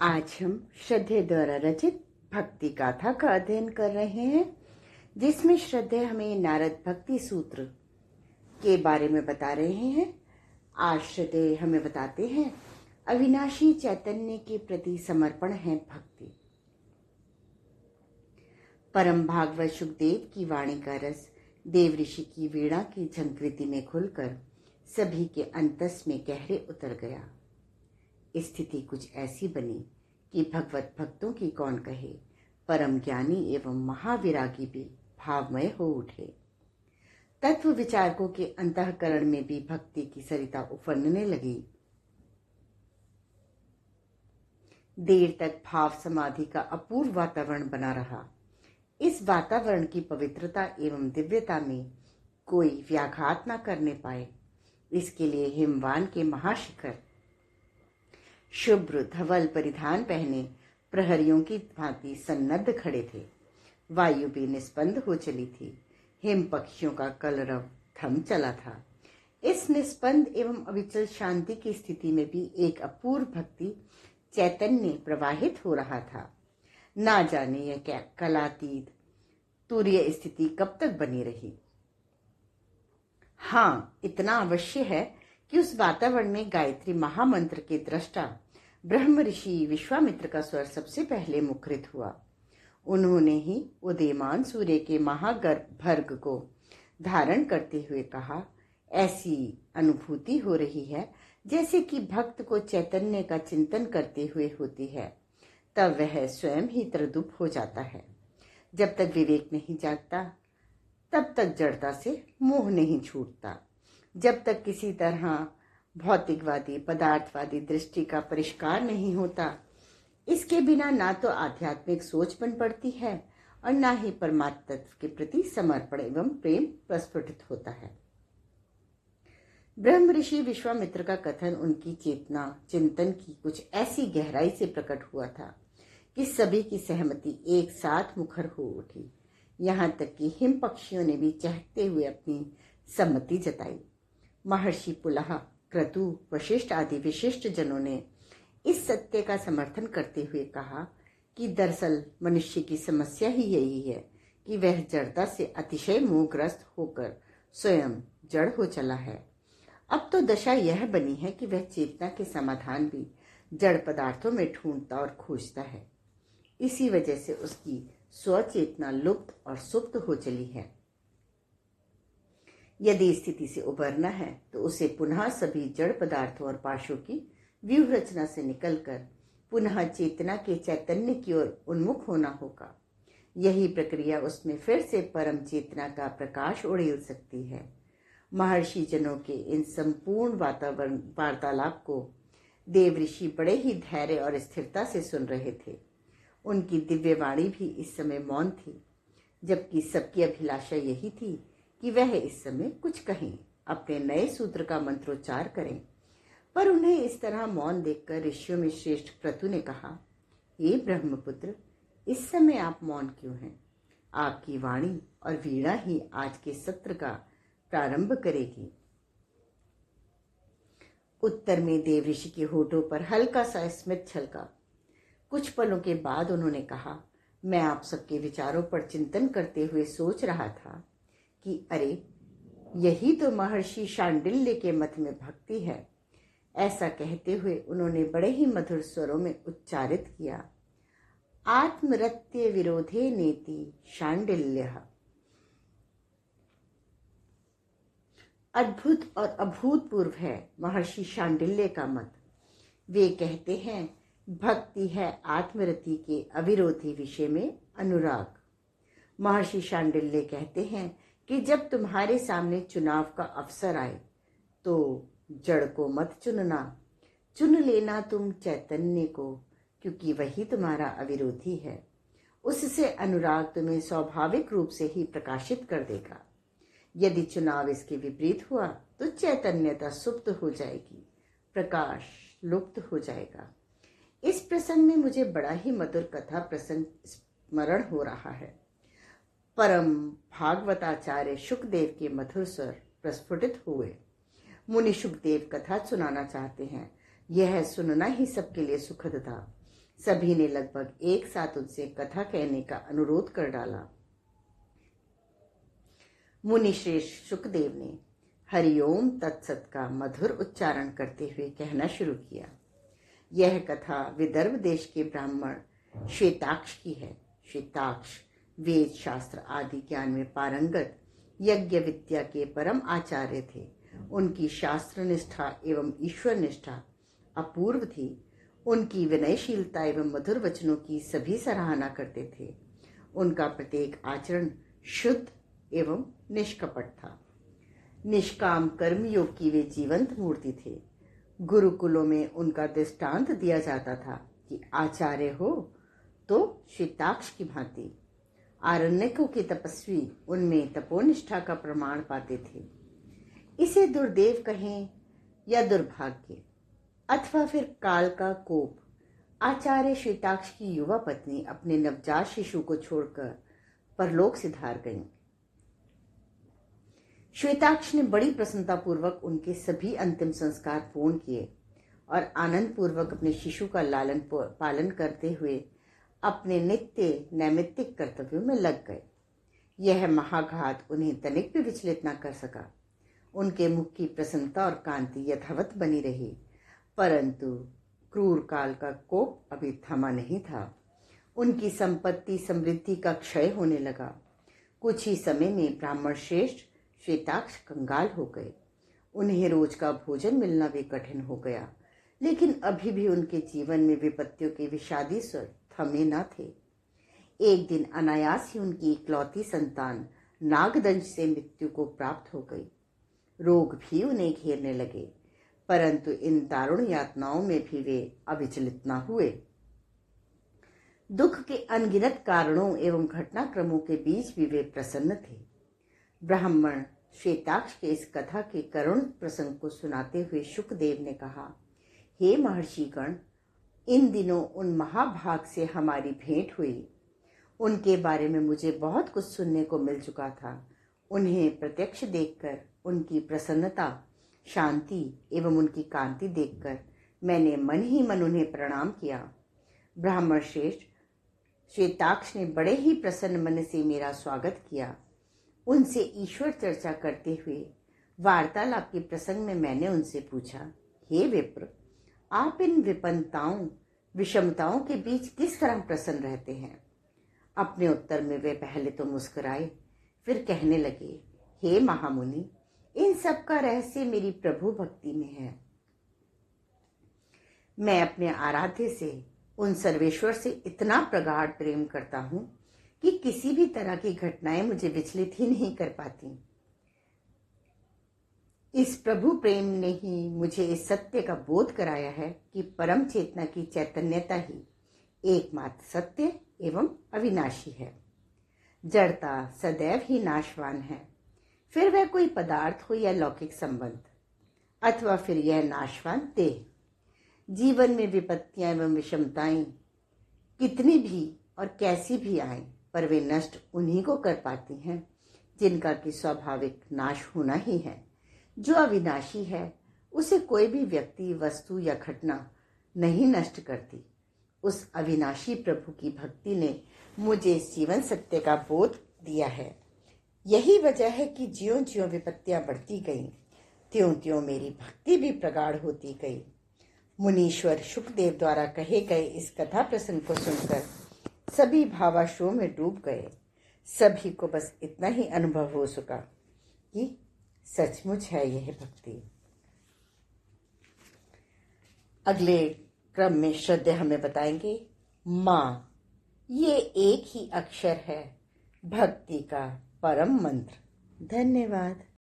आज हम श्रद्धे द्वारा रचित भक्ति गाथा का अध्ययन कर रहे हैं, जिसमें श्रद्धे हमें नारद भक्ति सूत्र के बारे में बता रहे हैं। आज श्रद्धे हमें बताते हैं अविनाशी चैतन्य के प्रति समर्पण है भक्ति। परम भागवत सुखदेव की वाणी का रस देव ऋषि की वीणा की झंकृति में खुलकर सभी के अंतस में गहरे उतर गया। स्थिति कुछ ऐसी बनी कि भगवत भक्तों की कौन कहे, परम ज्ञानी एवं महाविरागी भी भावमय हो उठे। तत्व विचारकों के अंतःकरण में भी भक्ति की सरिता उफरने लगी। देर तक भाव समाधि का अपूर्व वातावरण बना रहा। इस वातावरण की पवित्रता एवं दिव्यता में कोई व्याघात न करने पाए, इसके लिए हिमवान के महाशिखर शुभ्र धवल परिधान पहने प्रहरियों की भांति सन्नद्ध खड़े थे। वायु भी निस्पंद हो चली थी। हिम पक्षियों का कलरव थम चला था। इस निस्पंद एवं अविचल शांति की स्थिति में भी एक अपूर्व भक्ति चैतन्य प्रवाहित हो रहा था। ना जाने यह क्या कलातीत तुरीय स्थिति कब तक बनी रही। हाँ, इतना अवश्य है कि उस वातावरण में गायत्री महामंत्र के दृष्टा ब्रह्म ऋषि विश्वामित्र का स्वर सबसे पहले मुखरित हुआ। उन्होंने ही उदीयमान सूर्य के महाभर्ग को धारण करते हुए कहा, ऐसी अनुभूति हो रही है जैसे कि भक्त को चैतन्य का चिंतन करते हुए होती है। तब वह स्वयं ही तरदुप हो जाता है। जब तक विवेक नहीं जागता तब तक जड़ता से मोह नहीं छूटता। जब तक किसी तरह भौतिकवादी पदार्थवादी दृष्टि का परिष्कार नहीं होता, इसके बिना ना तो आध्यात्मिक सोच बन पड़ती है और ना ही परमात्म तत्व के प्रति समर्पण एवं प्रेम प्रस्फुटित होता है। ब्रह्म ऋषि विश्वामित्र का कथन उनकी चेतना चिंतन की कुछ ऐसी गहराई से प्रकट हुआ था कि सभी की सहमति एक साथ मुखर हो उठी। यहाँ तक कि हिम पक्षियों ने भी चहकते हुए अपनी सम्मति जताई। महर्षि पुलह, क्रतु, वशिष्ठ आदि विशिष्ट जनों ने इस सत्य का समर्थन करते हुए कहा कि दरअसल मनुष्य की समस्या ही यही है कि वह जड़ता से अतिशय मोहग्रस्त होकर स्वयं जड़ हो चला है। अब तो दशा यह बनी है कि वह चेतना के समाधान भी जड़ पदार्थों में ढूंढता और खोजता है। इसी वजह से उसकी स्वचेतना लुप्त और सुप्त हो चली है। यदि स्थिति से उबरना है तो उसे पुनः सभी जड़ पदार्थों और पाशों की व्यूह रचना से निकलकर पुनः चेतना के चैतन्य की ओर उन्मुख होना होगा। यही प्रक्रिया उसमें फिर से परम चेतना का प्रकाश उड़ेल सकती है। महर्षि जनों के इन संपूर्ण वार्तालाप को देव ऋषि बड़े ही धैर्य और स्थिरता से सुन रहे थे। उनकी दिव्य वाणी भी इस समय मौन थी, जबकि सबकी अभिलाषा यही थी कि वह इस समय कुछ कहें, अपने नए सूत्र का मंत्रोच्चार करें। पर उन्हें इस तरह मौन देखकर ऋषियों में श्रेष्ठ क्रतु ने कहा, हे ब्रह्मपुत्र, इस समय आप मौन क्यों हैं? आपकी वाणी और वीणा ही आज के सत्र का प्रारंभ करेगी। उत्तर में देव ऋषि के होठों पर हल्का सा स्मित छलका। कुछ पलों के बाद उन्होंने कहा, मैं आप सबके विचारों पर चिंतन करते हुए सोच रहा था कि अरे, यही तो महर्षि शांडिल्य के मत में भक्ति है। ऐसा कहते हुए उन्होंने बड़े ही मधुर स्वरों में उच्चारित किया, आत्मरत्य विरोधे नेति शांडिल्यः। अद्भुत और अभूतपूर्व है महर्षि शांडिल्य का मत। वे कहते हैं, भक्ति है आत्मरति के अविरोधी विषय में अनुराग। महर्षि शांडिल्य कहते हैं कि जब तुम्हारे सामने चुनाव का अवसर आए तो जड़ को मत चुनना, चुन लेना तुम चैतन्य को, क्योंकि वही तुम्हारा अविरोधी है। उससे अनुराग तुम्हें स्वाभाविक रूप से ही प्रकाशित कर देगा। यदि चुनाव इसके विपरीत हुआ तो चैतन्यता सुप्त हो जाएगी, प्रकाश लुप्त हो जाएगा। इस प्रसंग में मुझे बड़ा ही मधुर कथा प्रसंग स्मरण हो रहा है। परम भागवताचार्य सुखदेव के मधुर स्वर प्रस्फुटित हुए। मुनि सुखदेव कथा सुनाना चाहते हैं। यह सुनना ही सबके लिए सुखद था। सभी ने लगभग एक साथ उनसे कथा कहने का अनुरोध कर डाला। मुनिश्रेष्ठ शुकदेव ने हरिओम तत्सत का मधुर उच्चारण करते हुए कहना शुरू किया। यह कथा विदर्भ देश के ब्राह्मण श्वेताक्ष की है। श्वेताक्ष वेद शास्त्र आदि ज्ञान में पारंगत यज्ञ विद्या के परम आचार्य थे। उनकी शास्त्र निष्ठा एवं ईश्वर निष्ठा अपूर्व थी। उनकी विनयशीलता एवं मधुर वचनों की सभी सराहना करते थे। उनका प्रत्येक आचरण शुद्ध एवं निष्कपट था। निष्काम कर्मयोग की वे जीवंत मूर्ति थे। गुरुकुलों में उनका दृष्टांत दिया जाता था कि आचार्य हो तो श्वेताक्ष की भांति। आरण्यकों के तपस्वी उनमें तपोनिष्ठा का प्रमाण पाते थे। इसे दुर्देव कहें या दुर्भाग्य अथवा फिर काल का कोप, आचार्य श्वेताक्ष की युवा पत्नी अपने नवजात शिशु को छोड़कर परलोक सिधार गईं। श्वेताक्ष ने बड़ी प्रसन्नता पूर्वक उनके सभी अंतिम संस्कार पूर्ण किए और आनंद पूर्वक अपने शिशु का लालन पालन करते हुए अपने नित्य नैमित्तिक कर्तव्यों में लग गए। यह महाघात उन्हें तनिक भी विचलित न कर सका। उनके मुख की प्रसन्नता और कांति यथावत बनी रही, परंतु क्रूर काल का कोप अभी थमा नहीं था। उनकी संपत्ति समृद्धि का क्षय होने लगा। कुछ ही समय में ब्राह्मण श्रेष्ठ श्वेताक्ष कंगाल हो गए। उन्हें रोज का भोजन मिलना भी कठिन हो गया, लेकिन अभी भी उनके जीवन में विपत्तियों के विषादी स्वर थमे न थे। एक दिन अनायास ही उनकी इकलौती संतान नागदंश से मृत्यु को प्राप्त हो गई। रोग भी उन्हें घेरने लगे, परंतु इन दारुण यातनाओं में भी वे अविचलित न हुए। दुख के अनगिनत कारणों एवं घटनाक्रमों के बीच भी वे प्रसन्न थे। ब्राह्मण श्वेताक्ष के इस कथा के करुण प्रसंग को सुनाते हुए शुकदेव ने कहा, हे महर्षिगण, इन दिनों उन महाभाग से हमारी भेंट हुई। उनके बारे में मुझे बहुत कुछ सुनने को मिल चुका था। उन्हें प्रत्यक्ष देखकर उनकी प्रसन्नता, शांति एवं उनकी कांति देखकर मैंने मन ही मन उन्हें प्रणाम किया। ब्राह्मण श्रेष्ठ श्वेताक्ष ने बड़े ही प्रसन्न मन से मेरा स्वागत किया। उनसे ईश्वर चर्चा करते हुए वार्तालाप के प्रसंग में मैंने उनसे पूछा, हे विप्र, आप इन विपन्नताओं विषमताओं के बीच किस तरह प्रसन्न रहते हैं? अपने उत्तर में वे पहले तो मुस्कुराए, फिर कहने लगे, हे महामुनि, इन सब का रहस्य मेरी प्रभु भक्ति में है। मैं अपने आराध्य से, उन सर्वेश्वर से इतना प्रगाढ़ प्रेम करता हूं कि किसी भी तरह की घटनाएं मुझे विचलित ही नहीं कर पाती। इस प्रभु प्रेम ने ही मुझे इस सत्य का बोध कराया है कि परम चेतना की चैतन्यता ही एकमात्र सत्य एवं अविनाशी है। जड़ता सदैव ही नाशवान है, फिर वह कोई पदार्थ हो या लौकिक संबंध, अथवा फिर यह नाशवान देह। जीवन में विपत्तियां एवं विषमताएं कितनी भी और कैसी भी आए, पर वे नष्ट उन्हीं को कर पाती हैं जिनका कि स्वाभाविक नाश होना ही है। जो अविनाशी है उसे कोई भी व्यक्ति, वस्तु या घटना नहीं नष्ट करती। उस अविनाशी प्रभु की भक्ति ने मुझे इस जीवन सत्य का बोध दिया है। यही वजह है कि ज्यों ज्यों विपत्तियां बढ़ती गईं, त्यों त्यों मेरी भक्ति भी प्रगाढ़ होती गई। मुनीश्वर शुकदेव द्वारा कहे गए इस कथा प्रसंग को सुनकर सभी भावाश्रों में डूब गए। सभी को बस इतना ही अनुभव हो सका कि सचमुच है यह भक्ति। अगले क्रम में श्रद्धेय हमें बताएंगे माँ। ये एक ही अक्षर है भक्ति का परम मंत्र। धन्यवाद।